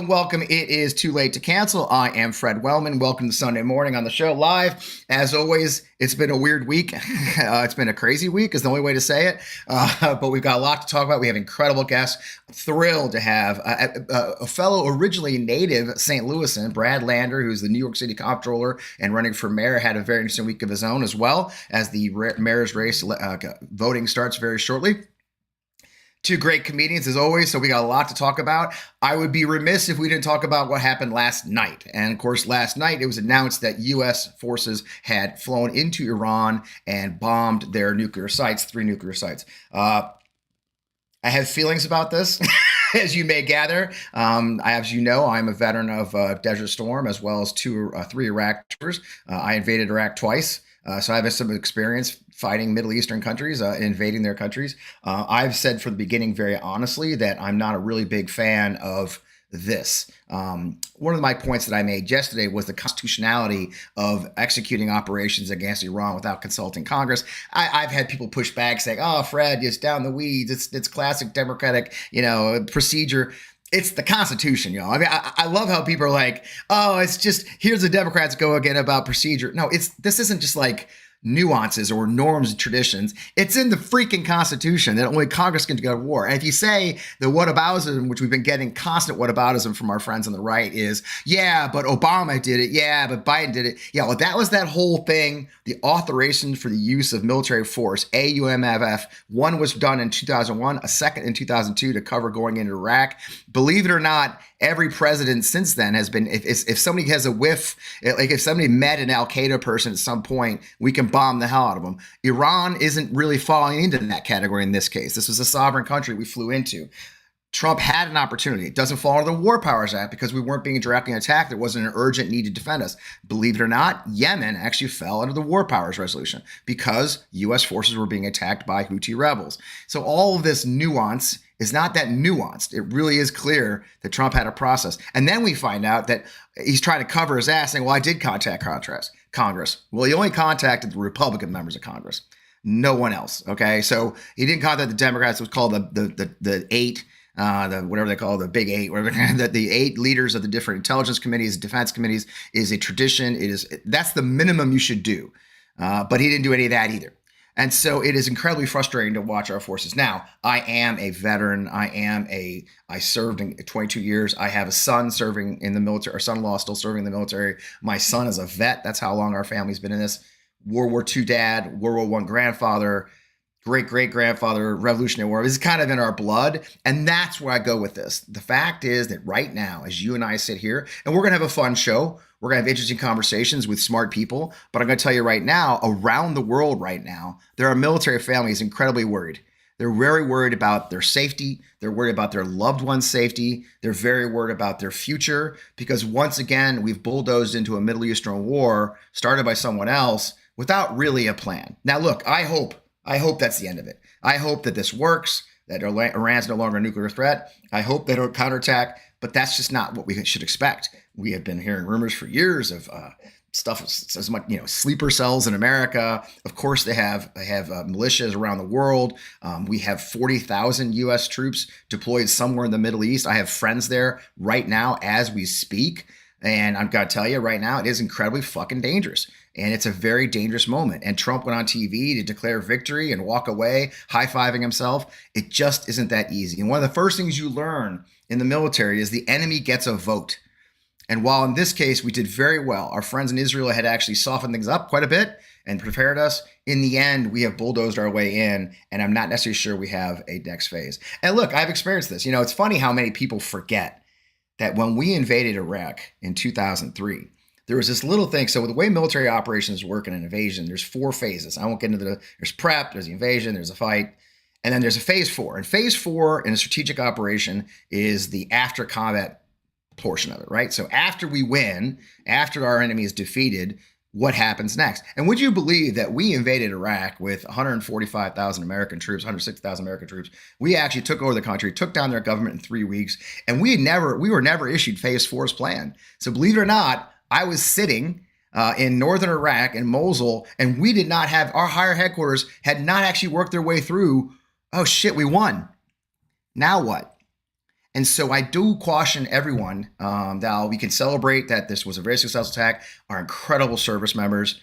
Welcome. It is too late to cancel. I am Fred Wellman. Welcome to Sunday morning on the show live. As always, it's been a weird week. It's been a crazy week is the only way to say it. But we've got a lot to talk about. We have incredible guests. Thrilled to have a fellow originally native St. Louisan, Brad Lander, who's the New York City Comptroller and running for mayor, had a very interesting week of his own, as well as the mayor's race. Voting starts very shortly. Two great comedians as always, so we got a lot to talk about. I would be remiss if we didn't talk about what happened last night. And of course, last night it was announced that U.S. forces had flown into Iran and bombed their nuclear sites, 3 nuclear sites. I have feelings about this, as you may gather. As you know, I'm a veteran of Desert Storm, as well as 3 Iraq tours. I invaded Iraq twice. So I have some experience fighting Middle Eastern countries, invading their countries. I've said from the beginning very honestly that I'm not a really big fan of this. One of my points that I made yesterday was the constitutionality of executing operations against Iran without consulting Congress. I've had people push back saying, "Oh, Fred, it's down the weeds. It's classic Democratic, procedure." It's the Constitution, I mean, I love how people are like, "Oh, it's just here's the Democrats go again about procedure." No, this isn't just like nuances or norms and traditions. It's in the freaking Constitution that only Congress can go to war. And if you say the whataboutism, which we've been getting constant whataboutism from our friends on the right, is, yeah, but Obama did it. Yeah, but Biden did it. Yeah, well, that was that whole thing, the authorization for the use of military force, AUMFF. One was done in 2001, a second in 2002 to cover going into Iraq. Believe it or not, every president since then has been, if somebody has a whiff, like if somebody met an Al-Qaeda person at some point, we can bomb the hell out of them. Iran isn't really falling into that category in this case. This was a sovereign country we flew into. Trump had an opportunity. It doesn't fall under the War Powers Act because we weren't being directly attacked. There wasn't an urgent need to defend us. Believe it or not, Yemen actually fell under the War Powers Resolution because U.S. forces were being attacked by Houthi rebels. So all of this nuance is not that nuanced. It really is clear that Trump had a process. And then we find out that he's trying to cover his ass saying, well, I did contact Congress. Well, he only contacted the Republican members of Congress, no one else. Okay. So he didn't contact the Democrats. It was called the 8, whatever they call it, the big 8, whatever, the 8 leaders of the different intelligence committees, defense committees is a tradition. That's the minimum you should do. But he didn't do any of that either. And so it is incredibly frustrating to watch our forces. Now, I am a veteran. I served in 22 years. I have a son serving in the military, our son-in-law still serving in the military. My son is a vet. That's how long our family's been in this. World War II dad, World War I grandfather, great-great-grandfather, Revolutionary War. This is kind of in our blood. And that's where I go with this. The fact is that right now, as you and I sit here, and we're going to have a fun show, we're going to have interesting conversations with smart people. But I'm going to tell you right now, around the world right now, there are military families incredibly worried. They're very worried about their safety. They're worried about their loved ones' safety. They're very worried about their future because once again, we've bulldozed into a Middle Eastern war started by someone else without really a plan. Now, look, I hope that's the end of it. I hope that this works, that Iran's no longer a nuclear threat. I hope they don't counterattack, but that's just not what we should expect. We have been hearing rumors for years of stuff as much, sleeper cells in America. Of course, they have militias around the world. We have 40,000 U.S. troops deployed somewhere in the Middle East. I have friends there right now as we speak. And I've got to tell you right now, it is incredibly fucking dangerous. And it's a very dangerous moment. And Trump went on TV to declare victory and walk away, high-fiving himself. It just isn't that easy. And one of the first things you learn in the military is the enemy gets a vote. And while in this case, we did very well, our friends in Israel had actually softened things up quite a bit and prepared us. In the end, we have bulldozed our way in, and I'm not necessarily sure we have a next phase. And look, I've experienced this. It's funny how many people forget that when we invaded Iraq in 2003, there was this little thing. So the way military operations work in an invasion, there's 4 phases. I won't get into there's prep, there's the invasion, there's a fight, and then there's a phase 4. And phase 4 in a strategic operation is the after combat portion of it, right? So after we win, after our enemy is defeated, what happens next? And would you believe that we invaded Iraq with 145,000 American troops, 160,000 American troops? We actually took over the country, took down their government in 3 weeks, and we were never issued phase 4's plan. So believe it or not, I was sitting in northern Iraq, in Mosul, and we did not have, our higher headquarters had not actually worked their way through, oh shit, we won. Now what? And so I do caution everyone that we can celebrate that this was a very successful attack. Our incredible service members.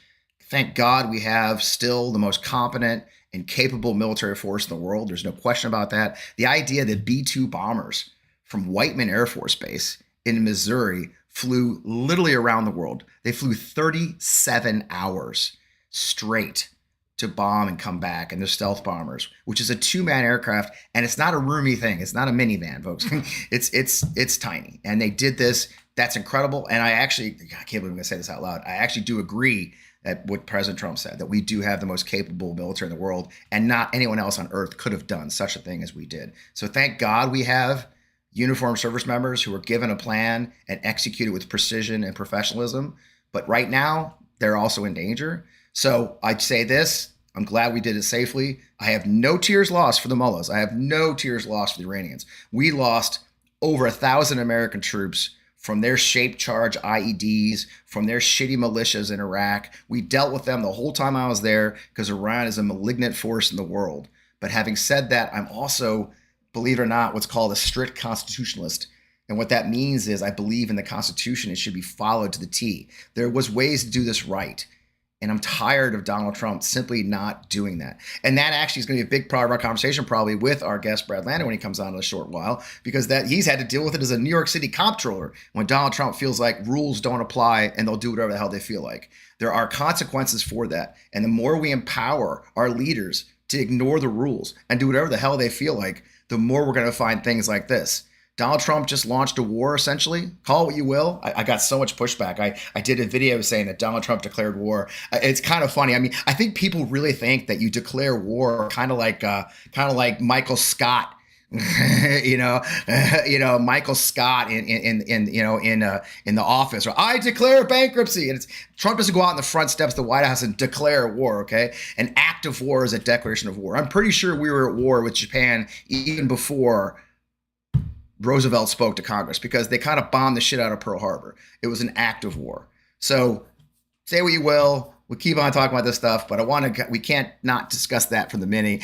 Thank God we have still the most competent and capable military force in the world. There's no question about that. The idea that B-2 bombers from Whiteman Air Force Base in Missouri flew literally around the world. They flew 37 hours straight to bomb and come back, and they're stealth bombers, which is a 2-man aircraft, and it's not a roomy thing. It's not a minivan, folks. it's tiny, and they did this. That's incredible, and I can't believe I'm gonna say this out loud. I actually do agree that what President Trump said, that we do have the most capable military in the world, and not anyone else on earth could have done such a thing as we did. So thank God we have uniformed service members who were given a plan and executed with precision and professionalism. But right now, they're also in danger. So I'd say this, I'm glad we did it safely. I have no tears lost for the mullahs. I have no tears lost for the Iranians. We lost over 1,000 American troops from their shaped charge IEDs, from their shitty militias in Iraq. We dealt with them the whole time I was there because Iran is a malignant force in the world. But having said that, I'm also, believe it or not, what's called a strict constitutionalist. And what that means is I believe in the Constitution. It should be followed to the T. There was ways to do this right. And I'm tired of Donald Trump simply not doing that. And that actually is going to be a big part of our conversation probably with our guest, Brad Lander, when he comes on in a short while, because that he's had to deal with it as a New York City comptroller when Donald Trump feels like rules don't apply and they'll do whatever the hell they feel like. There are consequences for that. And the more we empower our leaders to ignore the rules and do whatever the hell they feel like, the more we're going to find things like this. Donald Trump just launched a war, essentially. Call it what you will. I got so much pushback. I did a video saying that Donald Trump declared war. It's kind of funny. I mean, I think people really think that you declare war kind of like Michael Scott. Michael Scott in The Office, or I declare bankruptcy, and it's Trump doesn't go out in the front steps of the White House and declare a war. Okay, an act of war is a declaration of war. I'm pretty sure we were at war with Japan even before Roosevelt spoke to Congress, because they kind of bombed the shit out of Pearl Harbor. It was an act of war. So say what you will. We'll keep on talking about this stuff, but we can't not discuss that from the mini.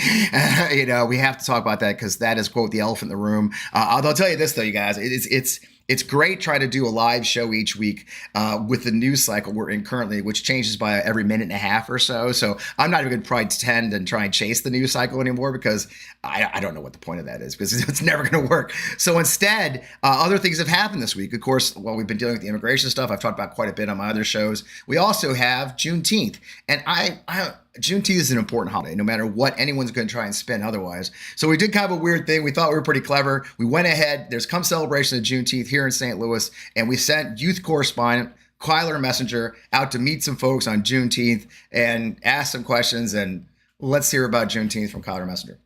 We have to talk about that because that is, quote, the elephant in the room. I'll tell you this, though, you guys. It's great trying to do a live show each week with the news cycle we're in currently, which changes by every minute and a half or so. So I'm not even going to probably tend and try and chase the news cycle anymore, because I don't know what the point of that is, because it's never going to work. So instead, other things have happened this week. Of course, while we've been dealing with the immigration stuff, I've talked about quite a bit on my other shows. We also have Juneteenth. And Juneteenth is an important holiday, no matter what anyone's going to try and spin otherwise. So we did kind of a weird thing. We thought we were pretty clever. We went ahead. There's come celebration of Juneteenth here in St. Louis, and we sent youth correspondent Kyler Messenger out to meet some folks on Juneteenth and ask some questions. And let's hear about Juneteenth from Kyler Messenger.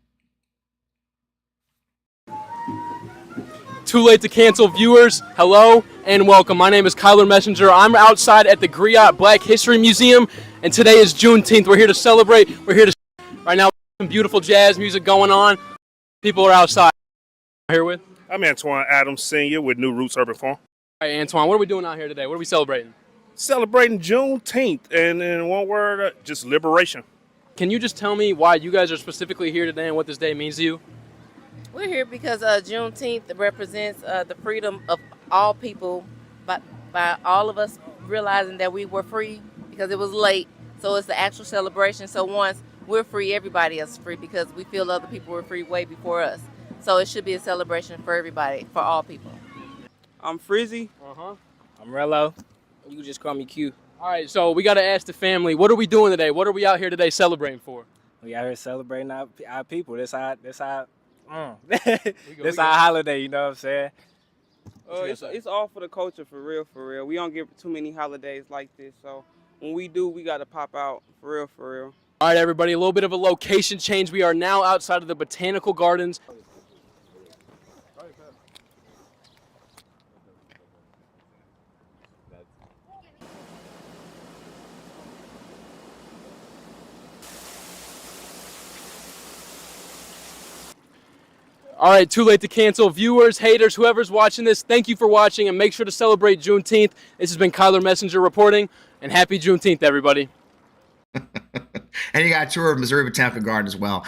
Too late to cancel viewers, hello and welcome. My name is Kyler Messenger. I'm outside at the Griot Black History Museum, and today is Juneteenth. We're here to celebrate. Right now, some beautiful jazz music going on. People are outside. Here with? I'm Antoine Adams Sr. with New Roots Urban Farm. All right, Antoine, what are we doing out here today? What are we celebrating? Celebrating Juneteenth, and in one word, just liberation. Can you just tell me why you guys are specifically here today and what this day means to you? We're here because Juneteenth represents the freedom of all people by all of us realizing that we were free because it was late. So it's the actual celebration. So once we're free, everybody else is free, because we feel other people were free way before us. So it should be a celebration for everybody, for all people. I'm Frizzy. I'm Rello. You can just call me Q. All right, so we got to ask the family, what are we doing today? What are we out here today celebrating for? We out here celebrating our people. This our holiday, you know what I'm saying? It's all for the culture, for real. We don't get too many holidays like this, so when we do, we got to pop out, for real. All right, everybody, a little bit of a location change. We are now outside of the Botanical Gardens. All right, too late to cancel. Viewers, haters, whoever's watching this, thank you for watching, and make sure to celebrate Juneteenth. This has been Kyler Messenger reporting, and happy Juneteenth, everybody. And you got a tour of Missouri Botanical Garden as well.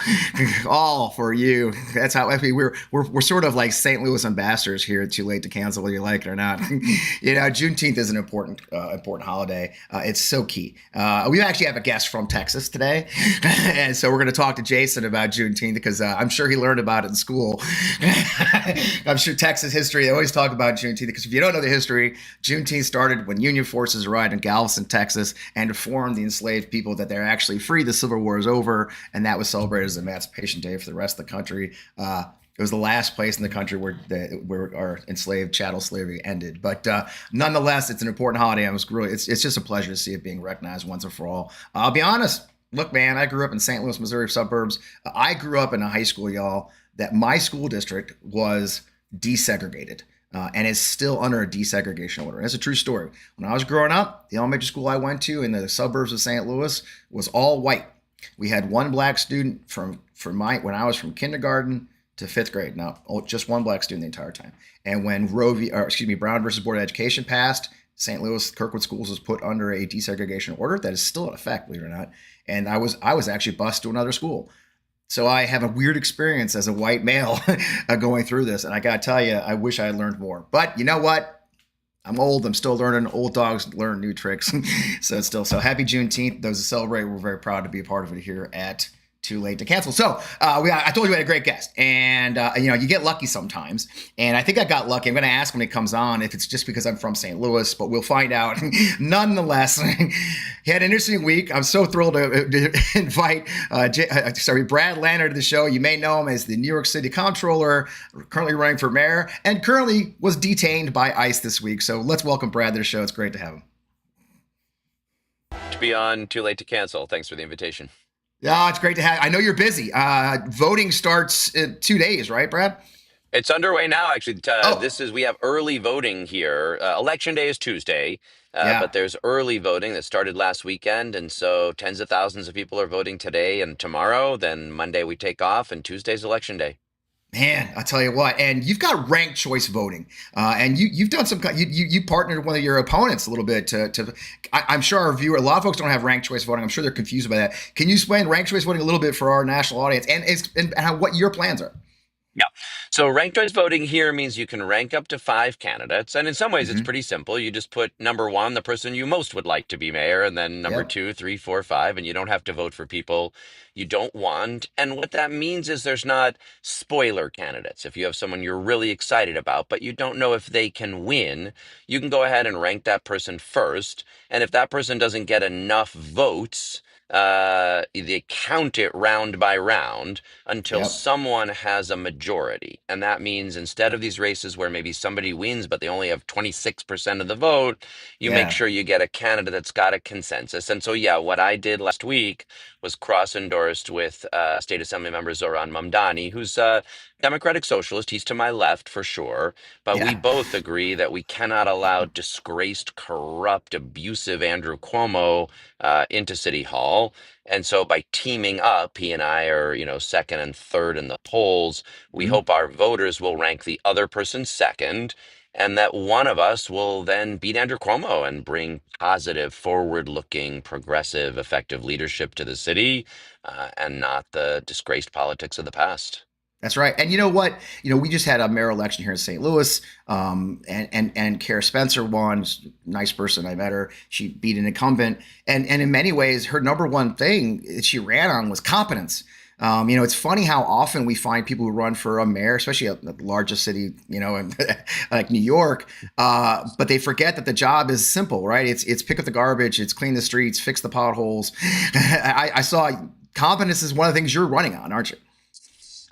All for you. That's how, I mean, we're sort of like St. Louis ambassadors here at Too Late to Cancel, whether you like it or not. Juneteenth is an important holiday. It's so key. We actually have a guest from Texas today. And so we're going to talk to Jason about Juneteenth because I'm sure he learned about it in school. I'm sure Texas history, they always talk about Juneteenth because if you don't know the history, Juneteenth started when Union forces arrived in Galveston, Texas, and informed the enslaved people that they're actually free. The Civil War is over, and that was celebrated as Emancipation Day for the rest of the country. It was the last place in the country where our enslaved chattel slavery ended. But nonetheless, it's an important holiday. It's just a pleasure to see it being recognized once and for all. I'll be honest. Look, man, I grew up in St. Louis, Missouri suburbs. I grew up in a high school, y'all, that my school district was desegregated. And is still under a desegregation order. That's a true story. When I was growing up, the elementary school I went to in the suburbs of St. Louis was all white. We had one black student when I was from kindergarten to fifth grade. Now, just one black student the entire time. And when Brown versus Board of Education passed, St. Louis Kirkwood Schools was put under a desegregation order that is still in effect, believe it or not. And I was actually bused to another school. So I have a weird experience as a white male going through this. And I got to tell you, I wish I had learned more. But you know what? I'm old. I'm still learning. Old dogs learn new tricks. So happy Juneteenth. Those who celebrate, we're very proud to be a part of it here at Too Late to Cancel. So I told you we had a great guest. And, you get lucky sometimes. And I think I got lucky. I'm going to ask when he comes on if it's just because I'm from St. Louis, but we'll find out. Nonetheless, he had an interesting week. I'm so thrilled to invite Brad Lander to the show. You may know him as the New York City Comptroller, currently running for mayor, and currently was detained by ICE this week. So let's welcome Brad to the show. It's great to have him. To be on Too Late to Cancel. Thanks for the invitation. Yeah, it's great to have. I know you're busy. Voting starts in 2 days, right, Brad? It's underway now, actually. We have early voting here. Election day is Tuesday, but there's early voting that started last weekend. And so tens of thousands of people are voting today and tomorrow. Then Monday we take off, and Tuesday's election day. Man, I'll tell you what, and you've got ranked choice voting, and you've done you partnered with one of your opponents a little bit I'm sure a lot of folks don't have ranked choice voting. I'm sure they're confused by that. Can you explain ranked choice voting a little bit for our national audience and what your plans are? Yeah. So ranked choice voting here means you can rank up to 5 candidates. And in some ways, it's pretty simple. You just put number 1, the person you most would like to be mayor, and then number 2, 3, 4, 5, and you don't have to vote for people you don't want. And what that means is there's not spoiler candidates. If you have someone you're really excited about, but you don't know if they can win, you can go ahead and rank that person first. And if that person doesn't get enough votes, they count it round by round until someone has a majority. And that means instead of these races where maybe somebody wins, but they only have 26% of the vote, you make sure you get a candidate that's got a consensus. And so, what I did last week was cross-endorsed with State Assembly member Zoran Mamdani, who's a Democratic Socialist. He's to my left for sure. But we both agree that we cannot allow disgraced, corrupt, abusive Andrew Cuomo into City Hall. And so by teaming up, he and I are, second and third in the polls. We hope our voters will rank the other person second, and that one of us will then beat Andrew Cuomo and bring positive, forward-looking, progressive, effective leadership to the city, and not the disgraced politics of the past. That's right. And you know what? We just had a mayor election here in St. Louis, and Kara Spencer won. Nice person. I met her. She beat an incumbent. And in many ways, her number one thing that she ran on was competence. It's funny how often we find people who run for a mayor, especially at the largest city, like New York, but they forget that the job is simple, right? It's pick up the garbage, it's clean the streets, fix the potholes. I saw competence is one of the things you're running on, aren't you?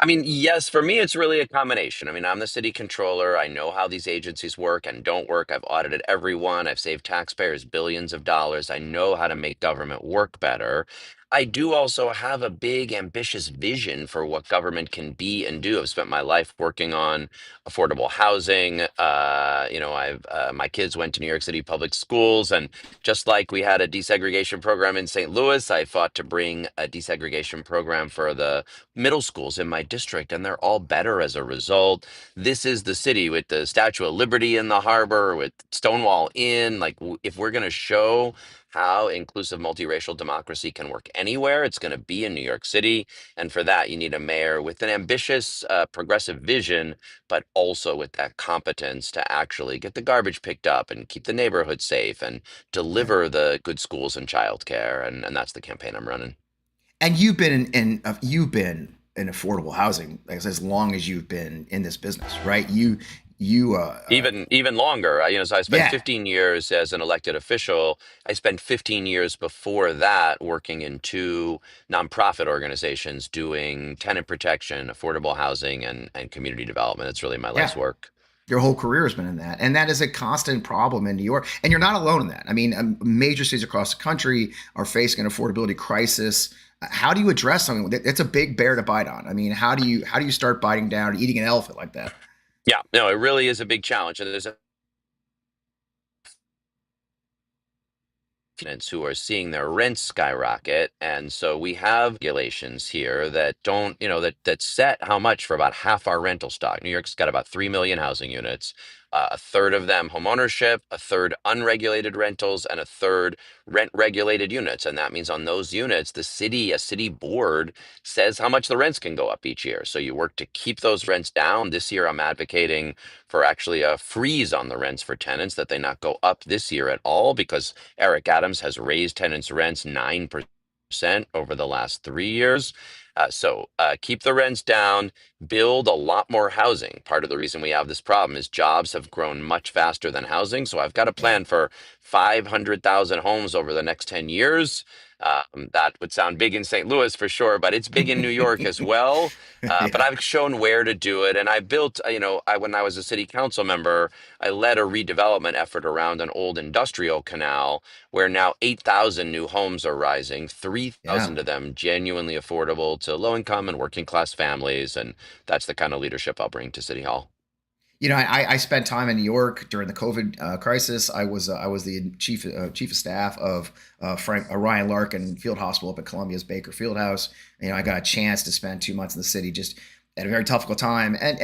I mean, yes, for me, it's really a combination. I mean, I'm the city controller. I know how these agencies work and don't work. I've audited every one. I've saved taxpayers billions of dollars. I know how to make government work better. I do also have a big, ambitious vision for what government can be and do. I've spent my life working on affordable housing. I've my kids went to New York City public schools, and just like we had a desegregation program in St. Louis, I fought to bring a desegregation program for the middle schools in my district, and they're all better as a result. This is the city with the Statue of Liberty in the harbor, with Stonewall Inn. Like, if we're going to show how inclusive multiracial democracy can work anywhere, it's going to be in New York City. And for that, you need a mayor with an ambitious, progressive vision, but also with that competence to actually get the garbage picked up and keep the neighborhood safe and Yeah. deliver the good schools and childcare. And that's the campaign I'm running. And you've been you've been in affordable housing as long as you've been in this business, right? You Even longer. So I spent yeah, 15 years as an elected official. I spent 15 years before that working in two nonprofit organizations doing tenant protection, affordable housing, and community development. It's really my life's yeah. work. Your whole career has been in that, and that is a constant problem in New York. And you're not alone in that. I mean, major cities across the country are facing an affordability crisis. How do you address something? It's a big bear to bite on. I mean, how do you start biting down, eating an elephant like that? Yeah, no, it really is a big challenge. And there's tenants who are seeing their rents skyrocket. And so we have regulations here that don't, that set how much for about half our rental stock. New York's got about 3 million housing units, a third of them home ownership, a third unregulated rentals, and a third rent regulated units. And that means on those units, a city board says how much the rents can go up each year. So you work to keep those rents down. This year, I'm advocating for actually a freeze on the rents for tenants, that they not go up this year at all, because Eric Adams has raised tenants' rents 9% over the last 3 years. So keep the rents down, build a lot more housing. Part of the reason we have this problem is jobs have grown much faster than housing. So I've got a Yeah, plan for 500,000 homes over the next 10 years. That would sound big in St. Louis for sure, but it's big in New York as well. But yeah, I've shown where to do it. And I built, when I was a city council member, I led a redevelopment effort around an old industrial canal where now 8,000 new homes are rising, yeah. 3,000 of them genuinely affordable to low income and working class families. And that's the kind of leadership I'll bring to City Hall. I spent time in New York during the COVID crisis. I was the chief of staff of Frank Ryan Larkin Field Hospital up at Columbia's Baker Fieldhouse. I got a chance to spend 2 months in the city just at a very tough time. And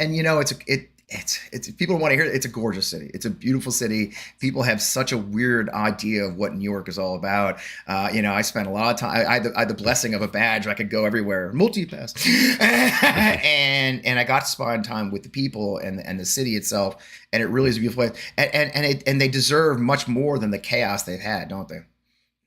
it's people want to hear it. It's a gorgeous city. It's a beautiful city. People have such a weird idea of what New York is all about. I spent a lot of time. I had the blessing of a badge. I could go everywhere, multi-pass, and I got to spend time with the people and the city itself. And it really is a beautiful place. And they deserve much more than the chaos they've had, don't they?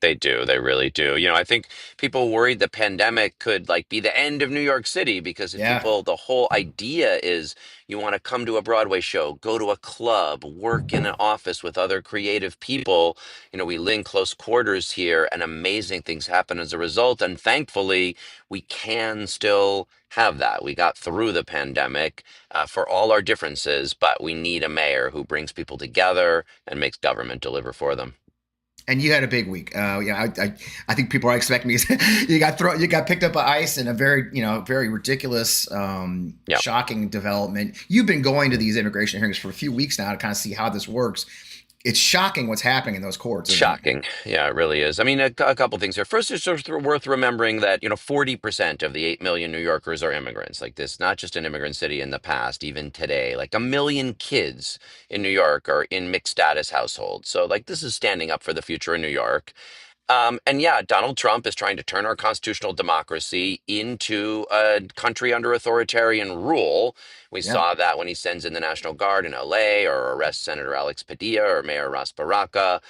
They do. They really do. I think people worried the pandemic could like be the end of New York City, because if Yeah, the whole idea is you want to come to a Broadway show, go to a club, work in an office with other creative people. We live in close quarters here, and amazing things happen as a result. And thankfully, we can still have that. We got through the pandemic, for all our differences, but we need a mayor who brings people together and makes government deliver for them. and you had a big week. I think people are expecting me. You got picked up by ICE in a very ridiculous, Yeah. shocking development. You've been going to these immigration hearings for a few weeks now to kind of see how this works. It's shocking what's happening in those courts, isn't it? Shocking. Yeah, it really is. I mean, a couple things here. First, it's just worth remembering that, 40% of the 8 million New Yorkers are immigrants. Like, this, not just an immigrant city in the past, even today. Like, a million kids in New York are in mixed status households. So, like, this is standing up for the future in New York. And yeah, Donald Trump is trying to turn our constitutional democracy into a country under authoritarian rule. We Yeah. saw that when he sends in the National Guard in LA, or arrests Senator Alex Padilla or Mayor Ras Baraka.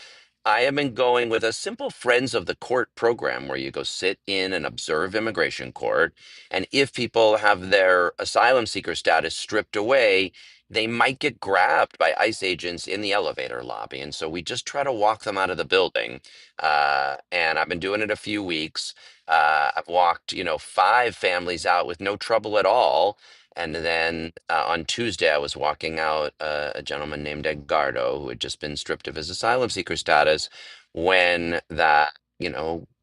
I have been going with a simple Friends of the Court program where you go sit in and observe immigration court. And if people have their asylum seeker status stripped away, they might get grabbed by ICE agents in the elevator lobby. And so we just try to walk them out of the building. And I've been doing it a few weeks. I've walked, 5 families out with no trouble at all. And then on Tuesday, I was walking out a gentleman named Edgardo, who had just been stripped of his asylum seeker status, when that,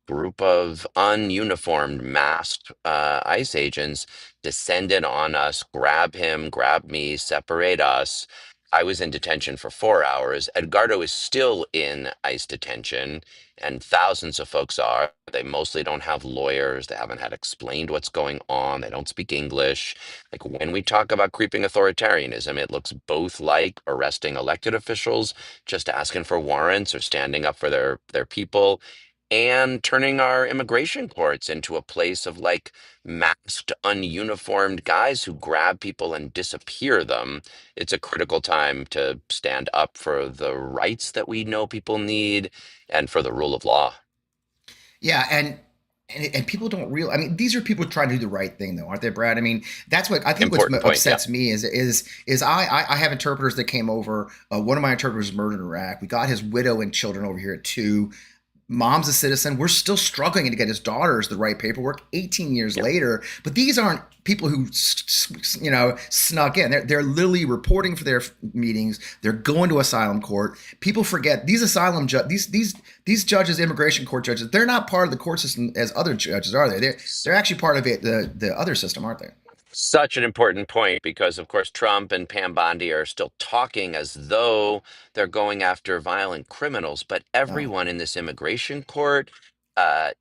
group of ununiformed, masked ICE agents descended on us, grab him, grab me, separate us. I was in detention for 4 hours. Edgardo is still in ICE detention, and thousands of folks are. They mostly don't have lawyers. They haven't had explained what's going on. They don't speak English. Like when we talk about creeping authoritarianism, it looks both like arresting elected officials, just asking for warrants or standing up for their people, and turning our immigration courts into a place of like masked, ununiformed guys who grab people and disappear them. It's a critical time to stand up for the rights that we know people need and for the rule of law. Yeah, and people don't real. I mean, these are people trying to do the right thing, though, aren't they, Brad? I mean, that's what I think. What Important point. Yeah. upsets me is I have interpreters that came over. One of my interpreters was murdered in Iraq. We got his widow and children over here at 2. Mom's a citizen. We're still struggling to get his daughters the right paperwork 18 years later. But these aren't people who, snuck in. They're literally reporting for their meetings. They're going to asylum court. People forget these asylum these judges, immigration court judges. They're not part of the court system as other judges, are they? They're actually part of it, the other system, aren't they? Such an important point because, of course, Trump and Pam Bondi are still talking as though they're going after violent criminals, but No. everyone in this immigration court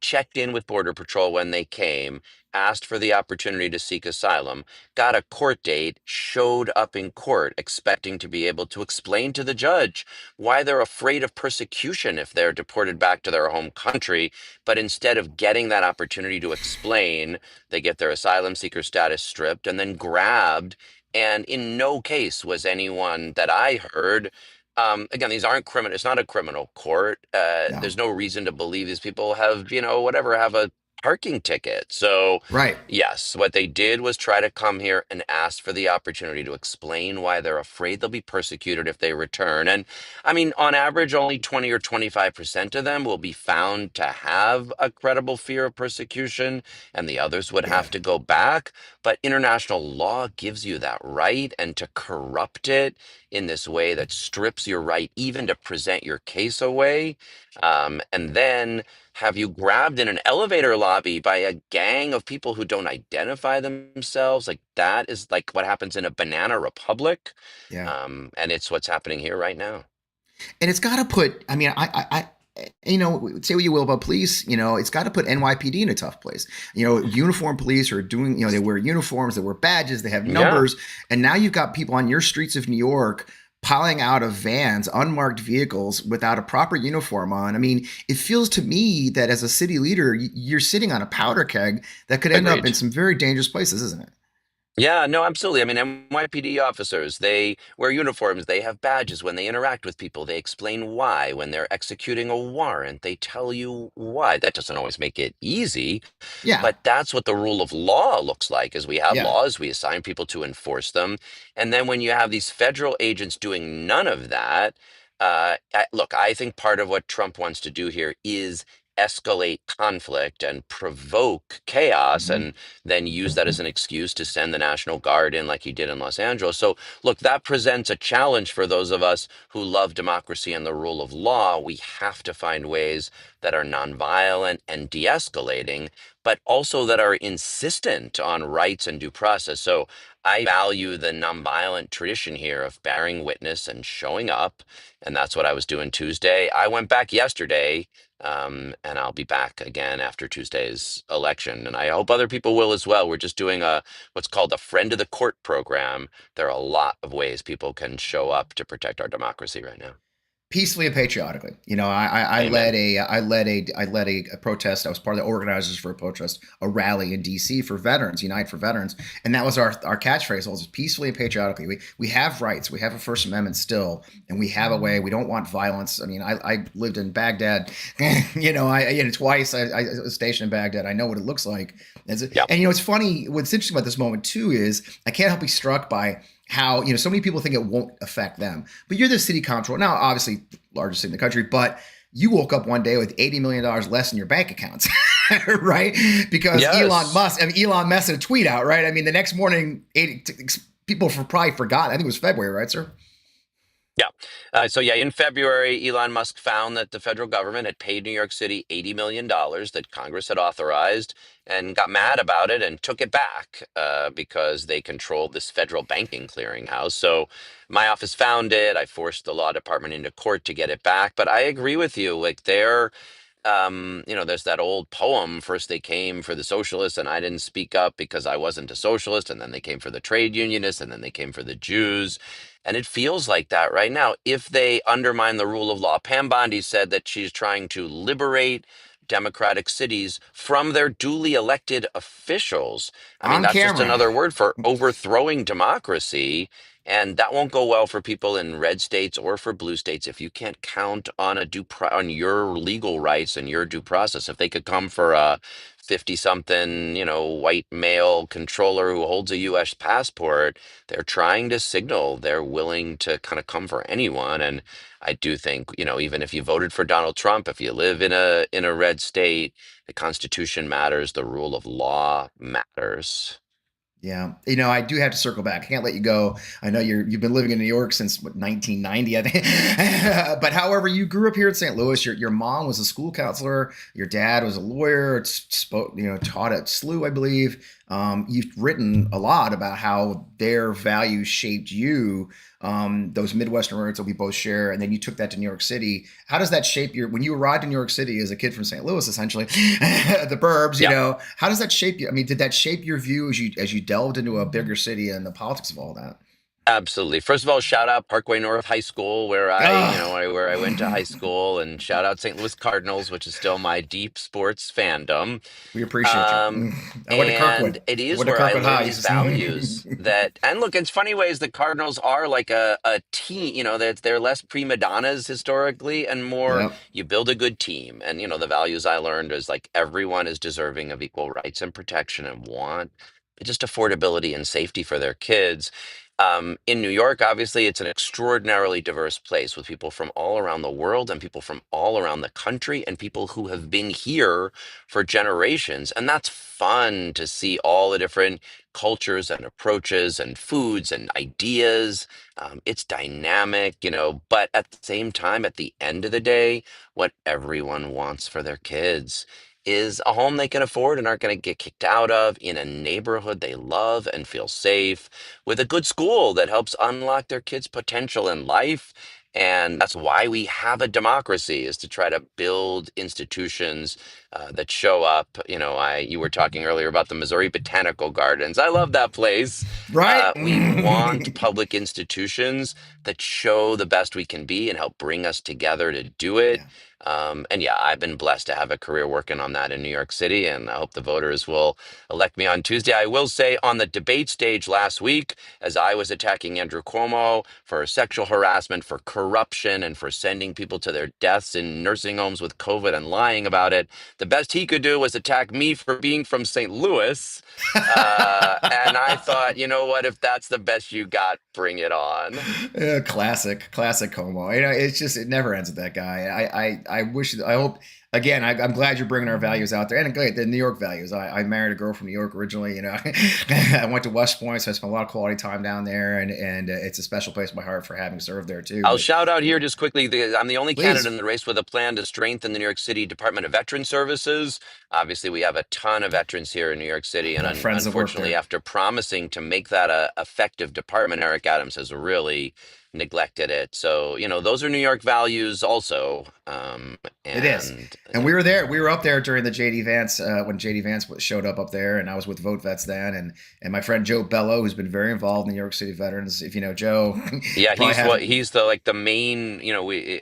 checked in with Border Patrol when they came, asked for the opportunity to seek asylum, got a court date, showed up in court expecting to be able to explain to the judge why they're afraid of persecution if they're deported back to their home country. But instead of getting that opportunity to explain, they get their asylum seeker status stripped and then grabbed. And in no case was anyone that I heard. Again, these aren't criminal. It's not a criminal court. No. There's no reason to believe these people have, whatever, have a parking ticket. So, Right. yes, what they did was try to come here and ask for the opportunity to explain why they're afraid they'll be persecuted if they return. And I mean, on average, only 20 or 25% of them will be found to have a credible fear of persecution, and the others would Yeah. have to go back. But international law gives you that right, and to corrupt it in this way that strips your right even to present your case away, and then have you grabbed in an elevator lobby by a gang of people who don't identify themselves? Like that is like what happens in a banana republic. Yeah. And it's what's happening here right now. And it's got to put, I mean, say what you will about police, it's got to put NYPD in a tough place. Uniformed police are doing, they wear uniforms, they wear badges, they have numbers. And now you've got people on your streets of New York piling out of vans, unmarked vehicles without a proper uniform on. I mean, it feels to me that as a city leader, you're sitting on a powder keg that could end up Agreed. in some very dangerous places, isn't it? Yeah, no, absolutely. I mean, NYPD officers, they wear uniforms, they have badges. When they interact with people, they explain why. When they're executing a warrant, they tell you why. That doesn't always make it easy, Yeah. but that's what the rule of law looks like, is we have Yeah. laws, we assign people to enforce them. And then when you have these federal agents doing none of that, look, I think part of what Trump wants to do here is escalate conflict and provoke chaos, Mhm. and then use that as an excuse to send the National Guard in like he did in Los Angeles. So, look, that presents a challenge for those of us who love democracy and the rule of law. We have to find ways that are nonviolent and de escalating, but also that are insistent on rights and due process. So, I value the nonviolent tradition here of bearing witness and showing up. And that's what I was doing Tuesday. I went back yesterday, and I'll be back again after Tuesday's election. And I hope other people will as well. We're just doing what's called a friend of the court program. There are a lot of ways people can show up to protect our democracy right now. Peacefully and patriotically. I Amen. led a protest. I was part of the organizers for a protest, a rally in DC for veterans, Unite for Veterans. And that was our catchphrase, was peacefully and patriotically. We have rights. We have a First Amendment still, and we have a way. We don't want violence. I mean, I lived in Baghdad, twice. I was stationed in Baghdad. I know what it looks like. Yep. And it's funny. What's interesting about this moment too is I can't help be struck by how so many people think it won't affect them, but you're the city comptroller now, obviously largest city in the country, but you woke up one day with $80 million less in your bank accounts, right? Because Yes. Elon Musk had a tweet out, right? I mean, the next morning, people probably forgot. I think it was February, right, sir? Yeah. So yeah, in February, Elon Musk found that the federal government had paid New York City $80 million that Congress had authorized and got mad about it and took it back because they controlled this federal banking clearinghouse. So my office found it. I forced the law department into court to get it back. But I agree with you. Like there's that old poem, first they came for the socialists and I didn't speak up because I wasn't a socialist, and then they came for the trade unionists, and then they came for the Jews. And it feels like that right now if they undermine the rule of law. Pam Bondi said that she's trying to liberate democratic cities from their duly elected officials. I mean, On that's just camera. another word for overthrowing democracy. And that won't go well for people in red states or for blue states if you can't count on on your legal rights and your due process. If they could come for a 50-something, white male controller who holds a U.S. passport, they're trying to signal they're willing to kind of come for anyone. And I do think, even if you voted for Donald Trump, if you live in a red state, the Constitution matters, the rule of law matters. Yeah, I do have to circle back. I can't let you go. I know you've been living in New York since 1990, I think. But however, you grew up here in St. Louis. Your mom was a school counselor. Your dad was a lawyer. Taught at SLU, I believe. You've written a lot about how their values shaped you. Those Midwestern roots that we both share, and then you took that to New York City. How does that shape when you arrived in New York City as a kid from St. Louis, essentially, the burbs? Yeah. How does that shape you? I mean, did that shape your view as you delved into a bigger city and the politics of all that? Absolutely. First of all, shout out Parkway North High School, where Ah, where I went to high school, and shout out St. Louis Cardinals, which is still my deep sports fandom. we appreciate you. Um, I went to and Kirkwood. it I is went to where I Kirkwood learned High. these values and look, it's funny ways the Cardinals are like a team, they're less prima donnas historically and more Yep. you build a good team. And, the values I learned is like everyone is deserving of equal rights and protection and want just affordability and safety for their kids. In New York, obviously, it's an extraordinarily diverse place with people from all around the world and people from all around the country and people who have been here for generations. And that's fun to see all the different cultures and approaches and foods and ideas. It's dynamic, but at the same time, at the end of the day, what everyone wants for their kids is a home they can afford and aren't going to get kicked out of, in a neighborhood they love and feel safe, with a good school that helps unlock their kids' potential in life. And that's why we have a democracy, is to try to build institutions that show up. You were talking earlier about the Missouri Botanical Gardens. I love that place. Right. We want public institutions that show the best we can be and help bring us together to do it. Yeah. And yeah, I've been blessed to have a career working on that in New York City, and I hope the voters will elect me on Tuesday. I will say, on the debate stage last week, as I was attacking Andrew Cuomo for sexual harassment, for corruption, and for sending people to their deaths in nursing homes with COVID and lying about it, the best he could do was attack me for being from St. Louis. And I thought, you know what? If that's the best you got, bring it on. Yeah, classic Como. It never ends with that guy. I wish, I hope, again, I'm glad you're bringing our values out there, and great, the New York values. I married a girl from New York originally. I went to West Point, so I spent a lot of quality time down there, and it's a special place in my heart for having served there too. I'll But shout out here just quickly. I'm the only candidate please, in the race with a plan to strengthen the New York City Department of Veteran Services. Obviously, we have a ton of veterans here in New York City, and friends that work unfortunately, there. after promising to make that a effective department, Eric Adams has really neglected it. So, those are New York values also. It is. And And we were there. We were up there during the JD Vance when JD Vance showed up there, and I was with Vote Vets then, and my friend Joe Bello, who's been very involved in the New York City veterans. If you know Joe, yeah, probably have. he's the main.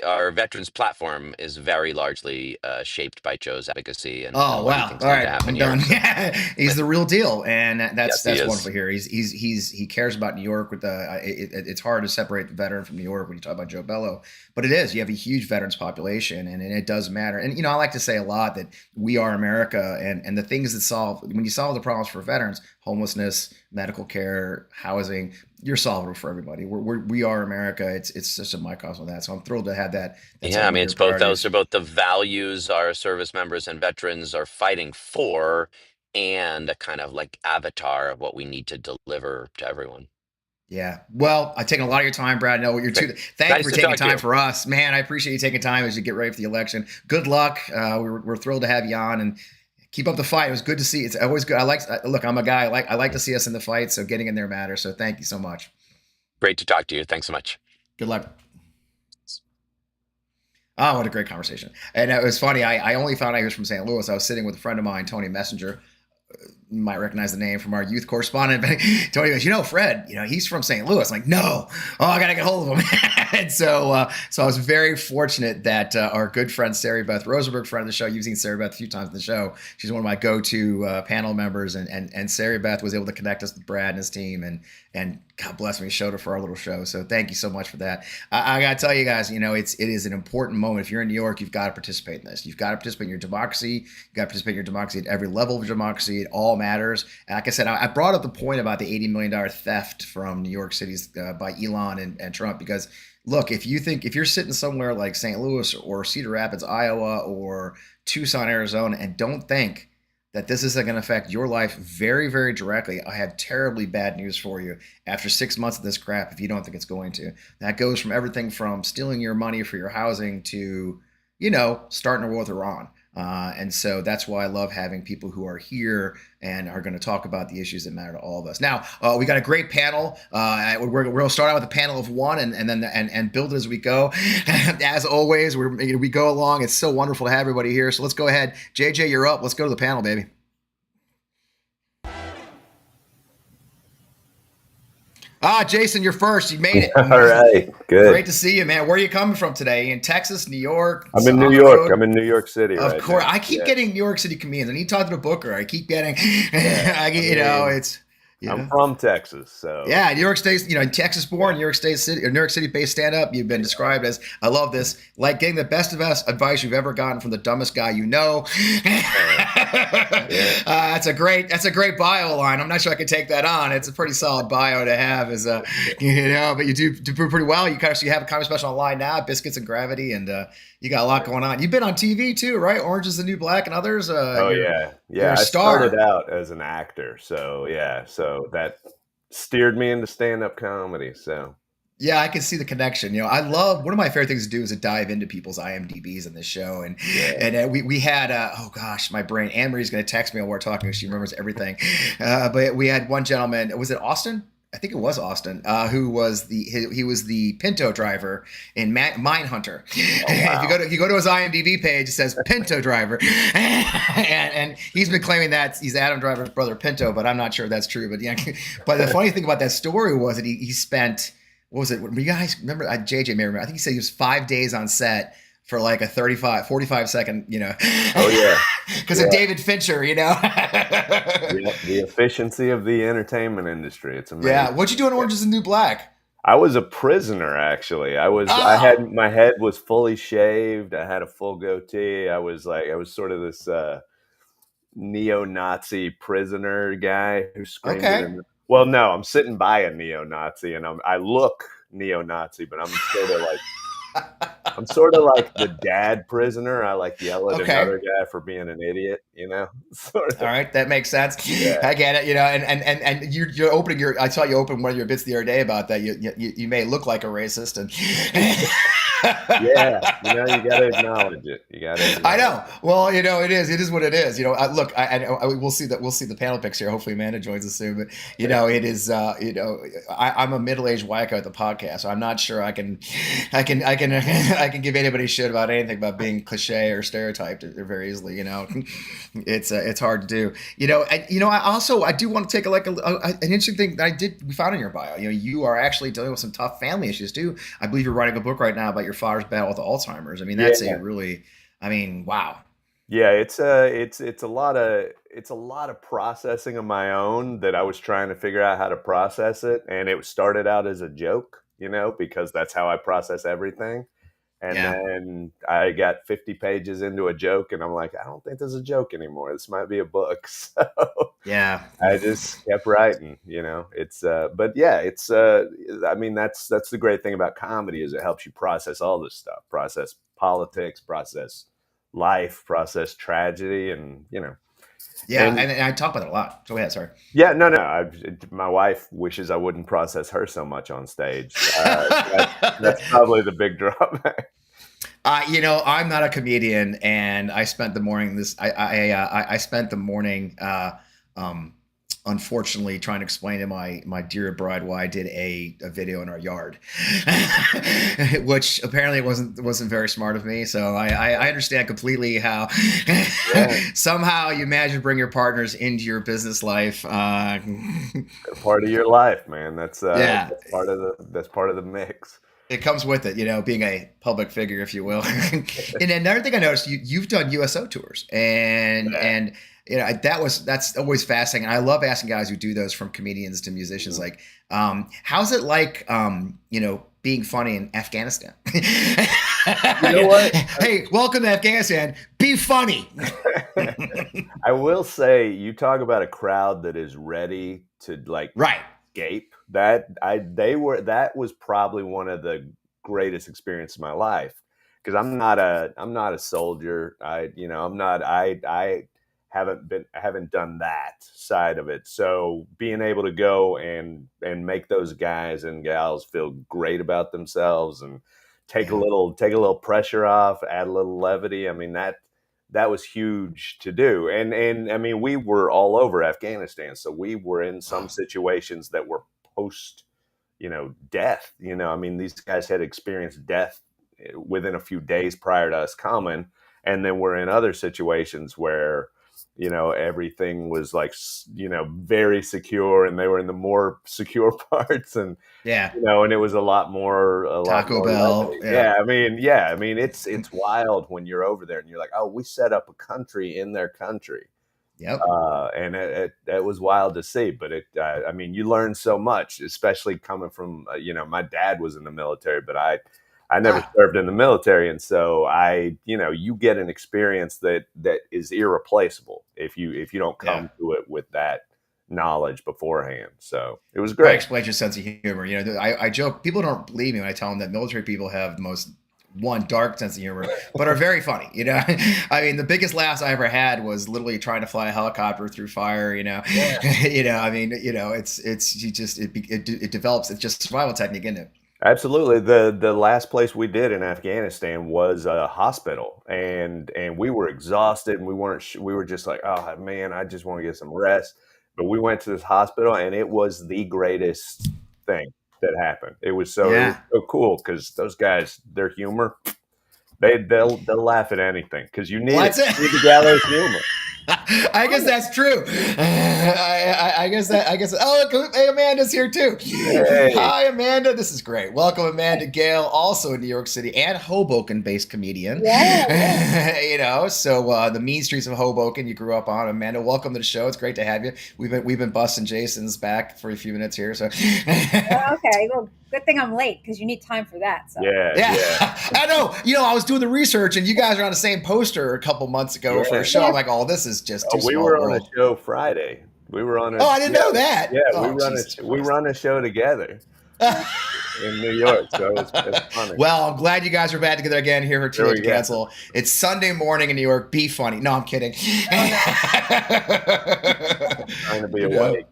Our veterans platform is very largely shaped by Joe's advocacy and Oh what he wow! thinks All need to right, happen I'm here. done. So, He's the real deal, and yes, that's he wonderful is. here. He cares about New York. It's hard to separate the veteran from New York when you talk about Joe Bello, but it is. You have a huge veterans population, and it does matter. And I like to say a lot that we are America, and the things that when you solve the problems for veterans, homelessness, medical care, housing, you're solving it for everybody. We are America. It's just a microcosm of that. So I'm thrilled to have that. That's Yeah, I one mean, of your it's both. Those priorities. are both the values our service members and veterans are fighting for, and a kind of like avatar of what we need to deliver to everyone. Yeah. Well, I've taken a lot of your time, Brad. I know you're too. Thank Nice you for to taking talk to time you. for us, man. I appreciate you taking time as you get ready for the election. Good luck. We're thrilled to have you on, and keep up the fight. It was good to see. It's always good. Look. I'm a guy. I like to see us in the fight. So getting in there matters. So thank you so much. Great to talk to you. Thanks so much. Good luck. Oh, what a great conversation. And it was funny. I only found out he was from St. Louis. I was sitting with a friend of mine, Tony Messenger. You might recognize the name from our youth correspondent. But Tony goes, Fred, he's from St. Louis. I'm like, no, I got to get hold of him. And so I was very fortunate that our good friend, Sarah Beth Rosenberg, friend of the show, you've seen Sarah Beth a few times in the show. She's one of my go-to panel members. And Sarah Beth was able to connect us with Brad and his team. And God bless me, showed her for our little show. So thank you so much for that. I got to tell you guys, it is an important moment. If you're in New York, you've got to participate in this. You've got to participate in your democracy. You've got to participate in your democracy at every level of democracy. It all matters. And like I said, I brought up the point about the $80 million theft from New York City's by Elon and Trump, because look, if you're sitting somewhere like St. Louis or Cedar Rapids, Iowa, or Tucson, Arizona, and don't think that this isn't going to affect your life very, very directly, I have terribly bad news for you after 6 months of this crap if you don't think it's going to. That goes from everything from stealing your money for your housing to, starting a war with Iran. And so that's why I love having people who are here and are going to talk about the issues that matter to all of us. Now, we got a great panel. We're going to start out with a panel of one and then build it as we go. As always, we go along. It's so wonderful to have everybody here. So let's go ahead. JJ, you're up. Let's go to the panel, baby. Jason, you're first. You made it. All right, good. Great to see you, man. Where are you coming from today? In Texas, New York? I'm in New York. I'm in New York City. Of right course, now. I keep getting New York City comedians. I need to talk to the booker. I keep getting, I'm from Texas, so yeah, New York State. Texas born, New York City based stand up. You've been described as, I love this, like getting the best of us advice you've ever gotten from the dumbest guy you know. That's a great bio line. I'm not sure I can take that on. It's a pretty solid bio to have, but you do pretty well. You have a comedy special online now, Biscuits and Gravity, and you got a lot going on. You've been on TV too, right? Orange is the New Black and others. You're a star. I started out as an actor, so that steered me into stand-up comedy. So yeah, I can see the connection. I love, one of my favorite things to do is to dive into people's IMDb's in this show. And we had, oh gosh, my brain, Anne-Marie's going to text me while we're talking. She remembers everything. But we had one gentleman, was it Austin? I think it was Austin, who was he was the Pinto driver in Mindhunter. Oh, wow. If you go to his IMDb page, it says Pinto driver, and he's been claiming that he's Adam Driver's brother Pinto, but I'm not sure if that's true. But the funny thing about that story was that he spent, what was it? You guys remember? JJ may remember. I think he said he was 5 days on set for like a 45 second, Oh yeah. Because of David Fincher, The efficiency of the entertainment industry. It's amazing. Yeah. What'd you do in Orange is the New Black? I was a prisoner, actually. I had, my head was fully shaved. I had a full goatee. I was sort of this neo-Nazi prisoner guy who screamed. Okay. Well, no, I'm sitting by a neo-Nazi, and I look neo-Nazi, but I'm sort of like the dad prisoner. I like yell at another guy for being an idiot, Sort of. All right, that makes sense. Yeah. I get it. And you're opening I saw you open one of your bits the other day about that. You may look like a racist, and yeah, you got to acknowledge it. I know. Well, it is what it is. Look, we'll see the panel picks here. Hopefully, Amanda joins us soon. But it is. I'm a middle-aged white guy at the podcast, so I'm not sure I can give anybody shit about anything about being cliche or stereotyped very easily. It's hard to do. I do want to take an interesting thing that we found in your bio. You are actually dealing with some tough family issues too. I believe you're writing a book right now about your father's battle with Alzheimer's. I mean, that's wow. Yeah, it's a lot of processing of my own that I was trying to figure out how to process it, and it started out as a joke, because that's how I process everything. And then I got 50 pages into a joke, and I'm like, I don't think this is a joke anymore. This might be a book. So yeah, I just kept writing. It's I mean, that's the great thing about comedy is it helps you process all this stuff, process politics, process life, process tragedy, and Yeah, and I talk about it a lot. Go ahead, sorry. Yeah, no. My wife wishes I wouldn't process her so much on stage. That's probably the big drawback. I'm not a comedian, and I spent the morning. I spent the morning, unfortunately, trying to explain to my dear bride why I did a video in our yard, which apparently wasn't very smart of me. So I understand completely how somehow you manage to bring your partners into your business life. They're part of your life, man. That's that's part of the mix. It comes with it, being a public figure, if you will. And another thing I noticed, you've done USO tours, and that's always fascinating. And I love asking guys who do those, from comedians to musicians, like, how's it like, being funny in Afghanistan? You know what? Hey, welcome to Afghanistan. Be funny. I will say, you talk about a crowd that is ready to escape. That was probably one of the greatest experiences of my life, because I'm not a soldier. I haven't done that side of it. So being able to go and make those guys and gals feel great about themselves and take a little pressure off, add a little levity. I mean, that was huge to do. And I mean, we were all over Afghanistan. So we were in some situations that were post, death. I mean, these guys had experienced death within a few days prior to us coming. And then we're in other situations where, everything was very secure, and they were in the more secure parts, and and it was a lot more Taco Bell. Yeah. I mean, it's wild when you're over there and you're like, oh, we set up a country in their country. Yep. And it was wild to see, but I mean, you learn so much, especially coming from, my dad was in the military, but I never served in the military. And so you get an experience that is irreplaceable if you don't come to it with that knowledge beforehand. So it was great. I explained your sense of humor. I joke, people don't believe me when I tell them that military people have the most dark sense of humor, but are very funny. I mean, the biggest laughs I ever had was literally trying to fly a helicopter through fire. I mean, it develops. It's just survival technique, isn't it? Absolutely. The last place we did in Afghanistan was a hospital, and we were exhausted, and we were just like, oh man, I just want to get some rest. But we went to this hospital, and it was the greatest thing that happened. It was so cool, because those guys, their humor, they'll laugh at anything, because you need the gallows humor. I guess that's true. I guess. Oh, hey, Amanda's here too. Hey. Hi, Amanda. This is great. Welcome, Amanda. Gail, also a New York City and Hoboken-based comedian. Yeah. So the mean streets of Hoboken you grew up on. Amanda, welcome to the show. It's great to have you. We've been busting Jason's back for a few minutes here. So. Okay. Well, good thing I'm late, because you need time for that. So. Yeah. I know. I was doing the research, and you guys are on the same poster a couple months ago for a show. I'm like, oh, this is just too small. We were on a show Friday. We were on I didn't know that. Yeah, we run a show together in New York, so it's funny. Well, I'm glad you guys are back together again here for Too Late to Cancel. It's Sunday morning in New York. Be funny. No, I'm kidding. Trying to be awake.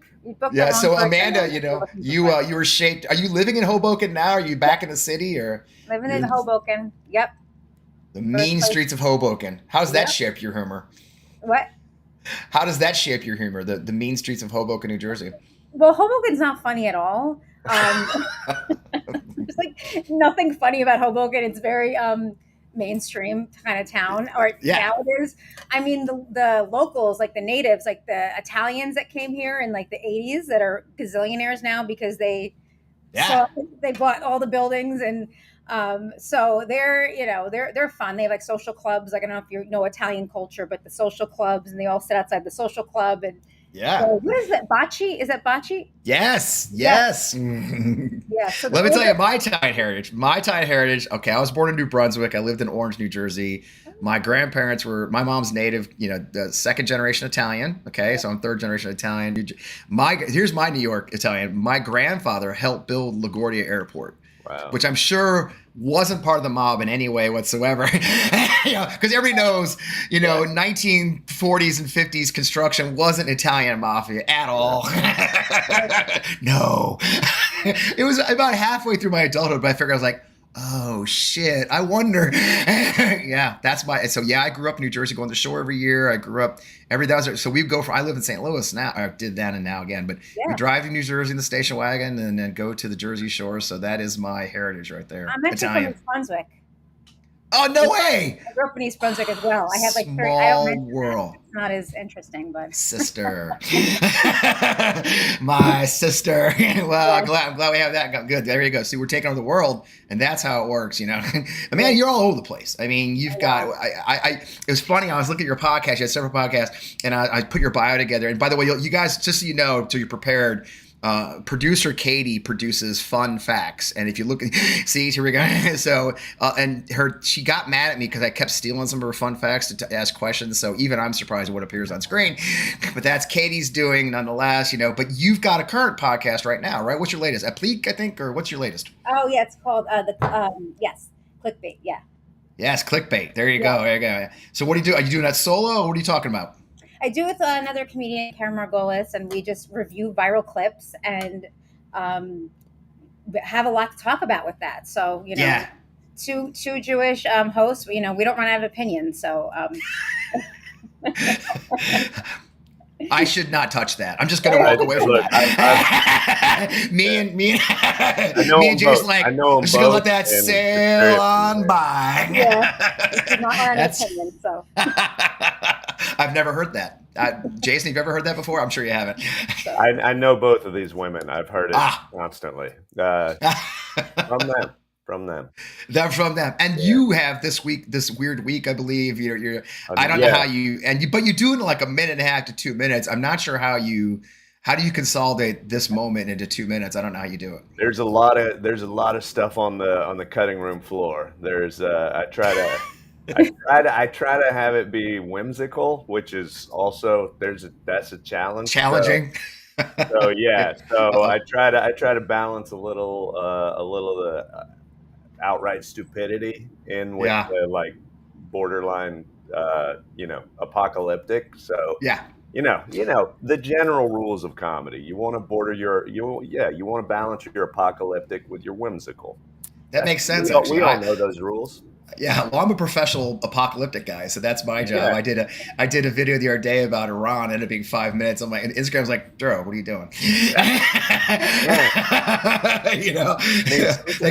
Yeah. So Amanda, you were shaped. Are you living in Hoboken now? Are you back in the city, or living in Hoboken? Yep. The mean streets of Hoboken. How's that shape your humor? What? How does that shape your humor? The mean streets of Hoboken, New Jersey. Well, Hoboken's not funny at all. There's nothing funny about Hoboken. It's very mainstream kind of town, or now it is. I mean, the locals, like the natives, like the Italians that came here in the 80s, that are gazillionaires now because they bought all the buildings, and so they're fun. They have social clubs. I don't know if you know Italian culture, but the social clubs, and they all sit outside the social club. And so what is that? Bocce? Is that bocce? Yes. Yeah. So let me tell you my Italian heritage. Okay, I was born in New Brunswick. I lived in Orange, New Jersey. My grandparents my mom's native, the second generation Italian. Okay, so I'm third generation Italian. Here's my New York Italian. My grandfather helped build LaGuardia Airport. Wow. which I'm sure wasn't part of the mob in any way whatsoever. Because everybody knows, 1940s and 50s construction wasn't Italian mafia at all. No. It was about halfway through my adulthood, but I figured I was like, oh shit, I wonder. Yeah, that's I grew up in New Jersey, going to the shore every year. I grew up so we go I live in St. Louis now. I did that and now again, but we drive to New Jersey in the station wagon and then go to the Jersey Shore. So that is my heritage right there. I'm actually from East Brunswick. Oh, no way! I grew up in East Brunswick as well. I had Small world. It's not as interesting, but sister. My sister. Well, I'm glad we have that. Good. There you go. See, we're taking over the world, and that's how it works, I mean, you're all over the place. I mean, you've got it was funny, I was looking at your podcast, you had several podcasts, and I put your bio together. And by the way, you guys, just so you know, so you're prepared, producer Katie produces fun facts, and if you look, see, here we go. So, she got mad at me because I kept stealing some of her fun facts to ask questions. So even I'm surprised at what appears on screen, but that's Katie's doing nonetheless. But you've got a current podcast right now, right? What's your latest? Applique, I think, or what's your latest? Oh yeah, it's called Clickbait. Yeah. Yes, Clickbait. There you go. There you go. So what do you do? Are you doing that solo, or what are you talking about? I do with another comedian, Karen Margolis, and we just review viral clips and have a lot to talk about with that. So, two Jewish hosts, we don't run out of opinions. So I should not touch that. I'm just going to walk away from that. Me and Jason, I'm just going to let that sail on by. Yeah, not run out of opinions. So. I've never heard that. Jason, you've ever heard that before? I'm sure you haven't. I know both of these women. I've heard it constantly from them. They're from them. And you have this weird week, I believe. I don't know how but you do it in like a minute and a half to 2 minutes. I'm not sure how do you consolidate this moment into 2 minutes? I don't know how you do it. There's a lot of stuff on the cutting room floor. I try to have it be whimsical, which is also that's a challenge. Challenging. So I try to balance a little the outright stupidity in with the borderline apocalyptic. So the general rules of comedy. You want to balance your apocalyptic with your whimsical. That makes sense. We all know those rules. Yeah, well, I'm a professional apocalyptic guy, so that's my job. Yeah. I did a video the other day about Iran, ended up being 5 minutes. On my Instagram's like, Duro, what are you doing?